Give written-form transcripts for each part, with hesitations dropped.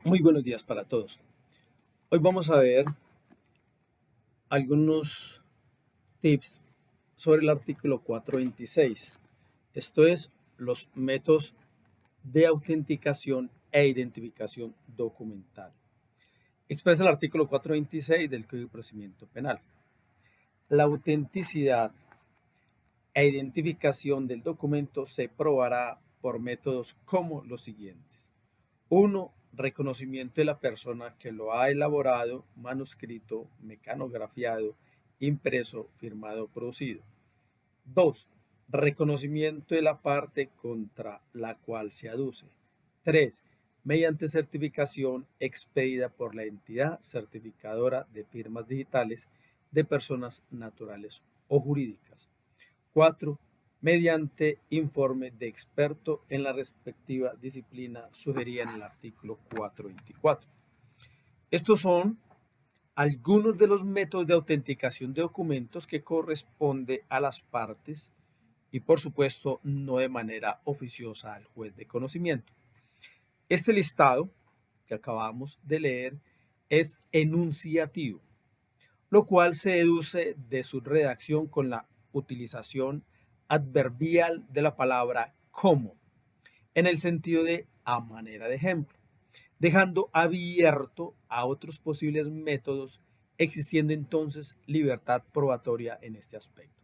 Muy buenos días para todos. Hoy vamos a ver algunos tips sobre el artículo 426. Esto es los métodos de autenticación e identificación documental. Expresa el artículo 426 del Código de Procedimiento Penal. La autenticidad e identificación del documento se probará por métodos como los siguientes. 1. Reconocimiento de la persona que lo ha elaborado, manuscrito, mecanografiado, impreso, firmado o producido. 2. Reconocimiento de la parte contra la cual se aduce. 3. Mediante certificación expedida por la entidad certificadora de firmas digitales de personas naturales o jurídicas. 4. Mediante informe de experto en la respectiva disciplina sugerida en el artículo 424. Estos son algunos de los métodos de autenticación de documentos que corresponde a las partes y por supuesto no de manera oficiosa al juez de conocimiento. Este listado que acabamos de leer es enunciativo, lo cual se deduce de su redacción con la utilización adverbial de la palabra como, en el sentido de a manera de ejemplo, dejando abierto a otros posibles métodos, existiendo entonces libertad probatoria en este aspecto.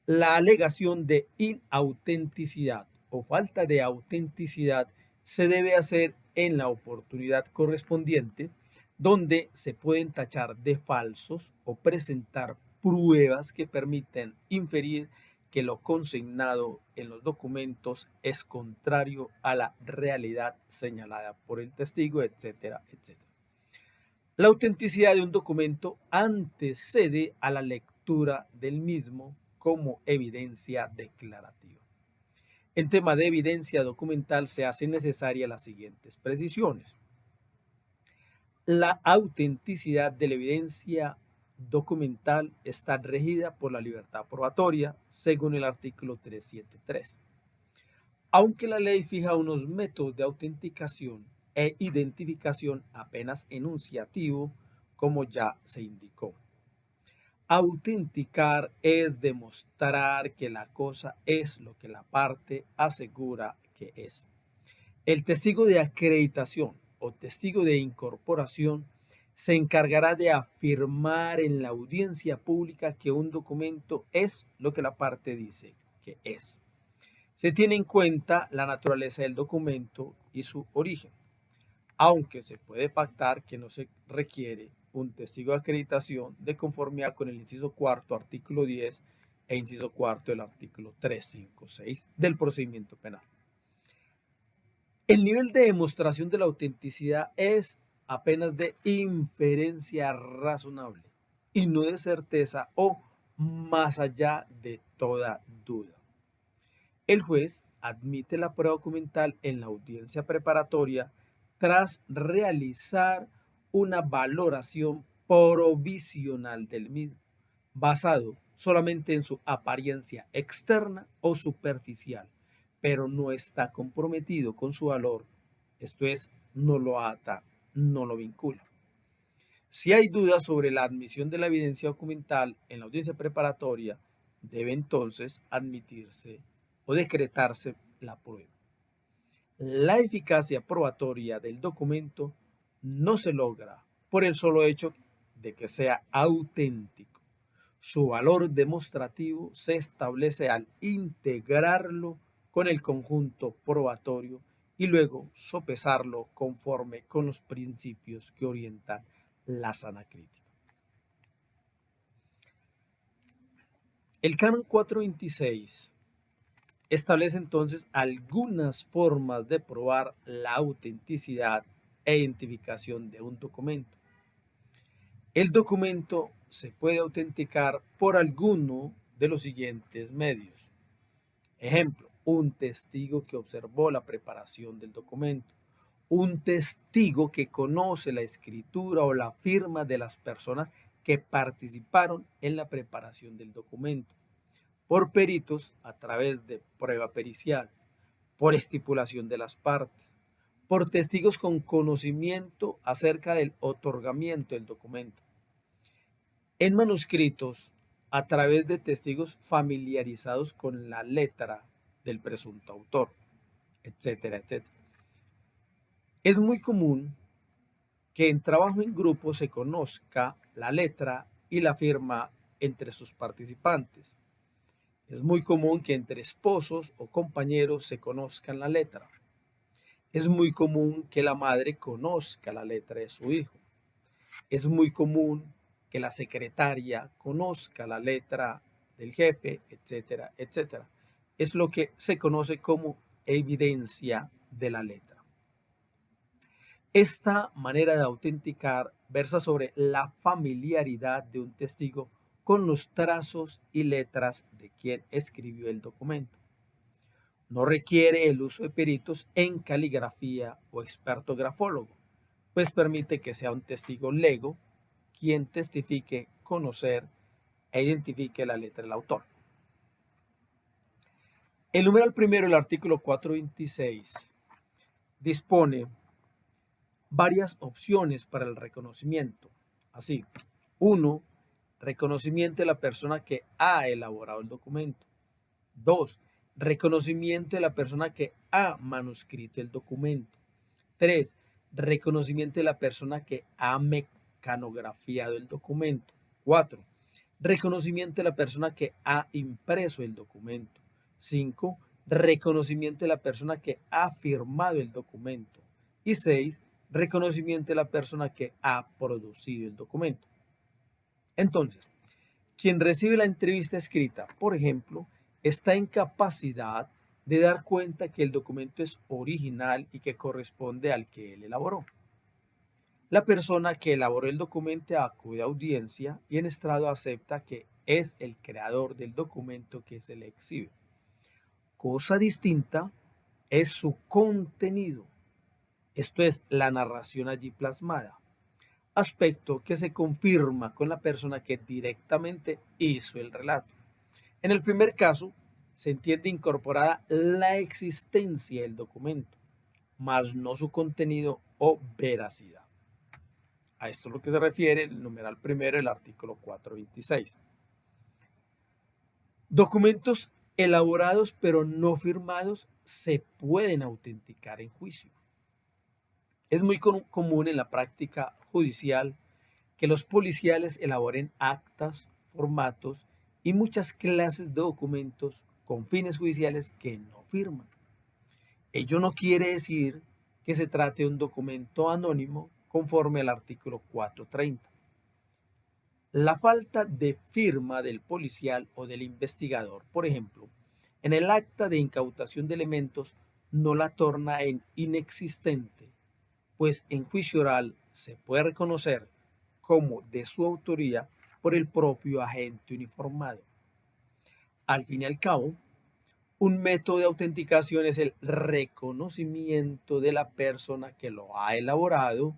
La alegación de inautenticidad o falta de autenticidad se debe hacer en la oportunidad correspondiente, donde se pueden tachar de falsos o presentar pruebas que permiten inferir que lo consignado en los documentos es contrario a la realidad señalada por el testigo, etcétera, etcétera. La autenticidad de un documento antecede a la lectura del mismo como evidencia declarativa. En tema de evidencia documental se hacen necesarias las siguientes precisiones. La autenticidad de la evidencia documental está regida por la libertad probatoria según el artículo 373. Aunque la ley fija unos métodos de autenticación e identificación apenas enunciativo, como ya se indicó. Autenticar es demostrar que la cosa es lo que la parte asegura que es. El testigo de acreditación o testigo de incorporación se encargará de afirmar en la audiencia pública que un documento es lo que la parte dice que es. Se tiene en cuenta la naturaleza del documento y su origen, aunque se puede pactar que no se requiere un testigo de acreditación de conformidad con el inciso cuarto, artículo 10 e inciso cuarto del artículo 356 del procedimiento penal. El nivel de demostración de la autenticidad es apenas de inferencia razonable y no de certeza o más allá de toda duda. El juez admite la prueba documental en la audiencia preparatoria tras realizar una valoración provisional del mismo, basado solamente en su apariencia externa o superficial, pero no está comprometido con su valor, esto es, no lo ata, no lo vincula. Si hay dudas sobre la admisión de la evidencia documental en la audiencia preparatoria, debe entonces admitirse o decretarse la prueba. La eficacia probatoria del documento no se logra por el solo hecho de que sea auténtico. Su valor demostrativo se establece al integrarlo con el conjunto probatorio y luego sopesarlo conforme con los principios que orientan la sana crítica. El canon 426 establece entonces algunas formas de probar la autenticidad e identificación de un documento. El documento se puede autenticar por alguno de los siguientes medios. Ejemplo, un testigo que observó la preparación del documento, un testigo que conoce la escritura o la firma de las personas que participaron en la preparación del documento, por peritos a través de prueba pericial, por estipulación de las partes, por testigos con conocimiento acerca del otorgamiento del documento. En manuscritos, a través de testigos familiarizados con la letra del presunto autor, etcétera, etcétera. Es muy común que en trabajo en grupo se conozca la letra y la firma entre sus participantes. Es muy común que entre esposos o compañeros se conozcan la letra. Es muy común que la madre conozca la letra de su hijo. Es muy común que la secretaria conozca la letra del jefe, etcétera, etcétera. Es lo que se conoce como evidencia de la letra. Esta manera de autenticar versa sobre la familiaridad de un testigo con los trazos y letras de quien escribió el documento. No requiere el uso de peritos en caligrafía o experto grafólogo, pues permite que sea un testigo lego quien testifique conocer e identifique la letra del autor. El numeral primero del artículo 426 dispone varias opciones para el reconocimiento. Así, 1. Reconocimiento de la persona que ha elaborado el documento. 2. Reconocimiento de la persona que ha manuscrito el documento. 3. Reconocimiento de la persona que ha mecanografiado el documento. 4. Reconocimiento de la persona que ha impreso el documento. 5. Reconocimiento de la persona que ha firmado el documento. Y 6. Reconocimiento de la persona que ha producido el documento. Entonces, quien recibe la entrevista escrita, por ejemplo, está en capacidad de dar cuenta que el documento es original y que corresponde al que él elaboró. La persona que elaboró el documento acude a audiencia y en estrado acepta que es el creador del documento que se le exhibe. Cosa distinta es su contenido, esto es la narración allí plasmada, aspecto que se confirma con la persona que directamente hizo el relato. En el primer caso, se entiende incorporada la existencia del documento, mas no su contenido o veracidad. A esto es lo que se refiere el numeral primero del artículo 426. Documentos elaborados pero no firmados se pueden autenticar en juicio. Es muy común en la práctica judicial que los policiales elaboren actas, formatos y muchas clases de documentos con fines judiciales que no firman. Ello no quiere decir que se trate de un documento anónimo conforme al artículo 430. La falta de firma del policial o del investigador, por ejemplo, en el acta de incautación de elementos no la torna en inexistente, pues en juicio oral se puede reconocer como de su autoría por el propio agente uniformado. Al fin y al cabo, un método de autenticación es el reconocimiento de la persona que lo ha elaborado,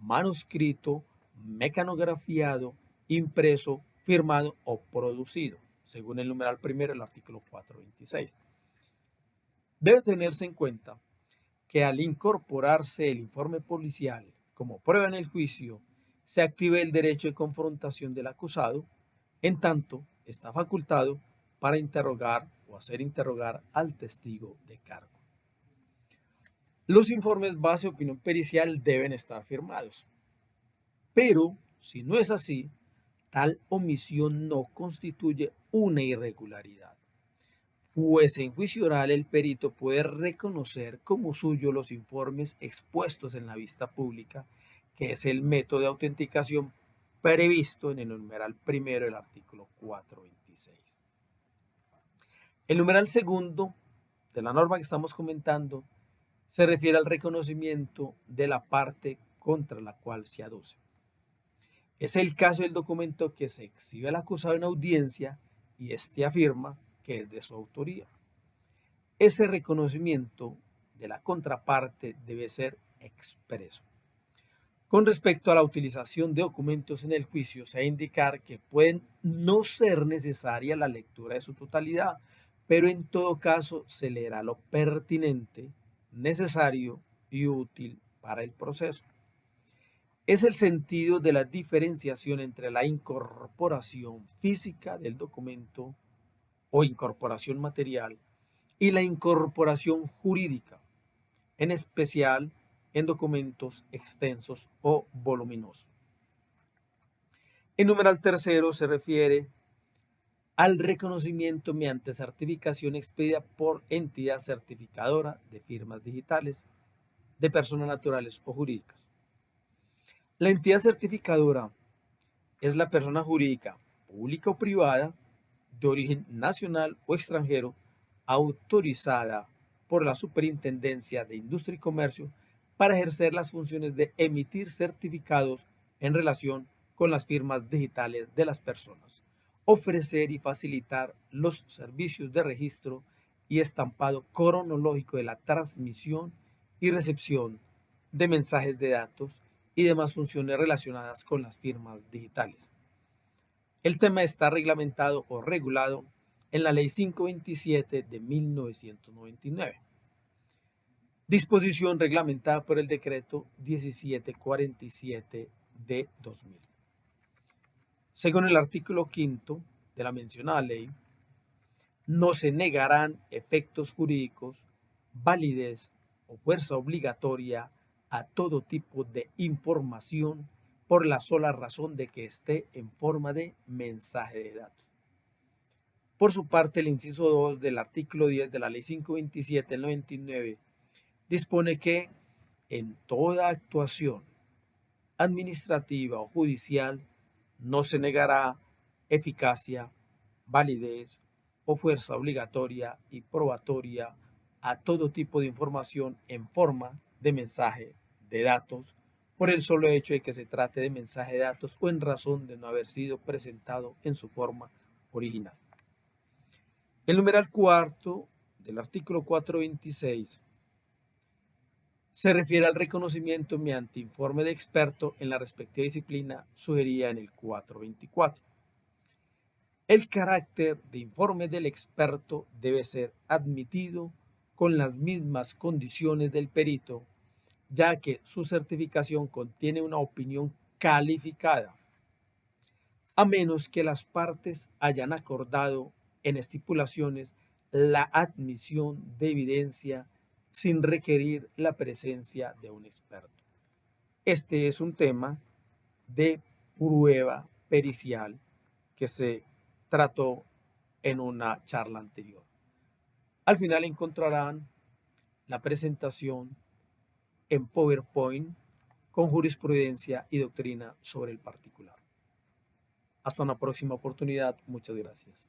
manuscrito, mecanografiado, impreso, firmado o producido, según el numeral primero del artículo 426. Debe tenerse en cuenta que al incorporarse el informe policial como prueba en el juicio, se active el derecho de confrontación del acusado, en tanto está facultado para interrogar o hacer interrogar al testigo de cargo. Los informes base opinión pericial deben estar firmados, pero si no es así, tal omisión no constituye una irregularidad, pues en juicio oral el perito puede reconocer como suyo los informes expuestos en la vista pública, que es el método de autenticación previsto en el numeral primero del artículo 426. El numeral segundo de la norma que estamos comentando se refiere al reconocimiento de la parte contra la cual se aduce. Es el caso del documento que se exhibe al acusado en audiencia y éste afirma que es de su autoría. Ese reconocimiento de la contraparte debe ser expreso. Con respecto a la utilización de documentos en el juicio, se ha de indicar que pueden no ser necesaria la lectura de su totalidad, pero en todo caso se leerá lo pertinente, necesario y útil para el proceso. Es el sentido de la diferenciación entre la incorporación física del documento o incorporación material y la incorporación jurídica, en especial en documentos extensos o voluminosos. El numeral tercero se refiere al reconocimiento mediante certificación expedida por entidad certificadora de firmas digitales, de personas naturales o jurídicas. La entidad certificadora es la persona jurídica, pública o privada, de origen nacional o extranjero, autorizada por la Superintendencia de Industria y Comercio para ejercer las funciones de emitir certificados en relación con las firmas digitales de las personas, ofrecer y facilitar los servicios de registro y estampado cronológico de la transmisión y recepción de mensajes de datos y demás funciones relacionadas con las firmas digitales. El tema está reglamentado o regulado en la Ley 527 de 1999. Disposición reglamentada por el Decreto 1747 de 2000. Según el artículo 5 de la mencionada ley, no se negarán efectos jurídicos, validez o fuerza obligatoria a todo tipo de información por la sola razón de que esté en forma de mensaje de datos. Por su parte, el inciso 2 del artículo 10 de la Ley 527 del 99 dispone que en toda actuación administrativa o judicial no se negará eficacia, validez o fuerza obligatoria y probatoria a todo tipo de información en forma de mensaje de datos por el solo hecho de que se trate de mensaje de datos o en razón de no haber sido presentado en su forma original. El numeral cuarto del artículo 426 se refiere al reconocimiento mediante informe de experto en la respectiva disciplina sugerida en el 424. El carácter de informe del experto debe ser admitido con las mismas condiciones del perito, ya que su certificación contiene una opinión calificada, a menos que las partes hayan acordado en estipulaciones la admisión de evidencia sin requerir la presencia de un experto. Este es un tema de prueba pericial que se trató en una charla anterior. Al final encontrarán la presentación en PowerPoint con jurisprudencia y doctrina sobre el particular. Hasta una próxima oportunidad. Muchas gracias.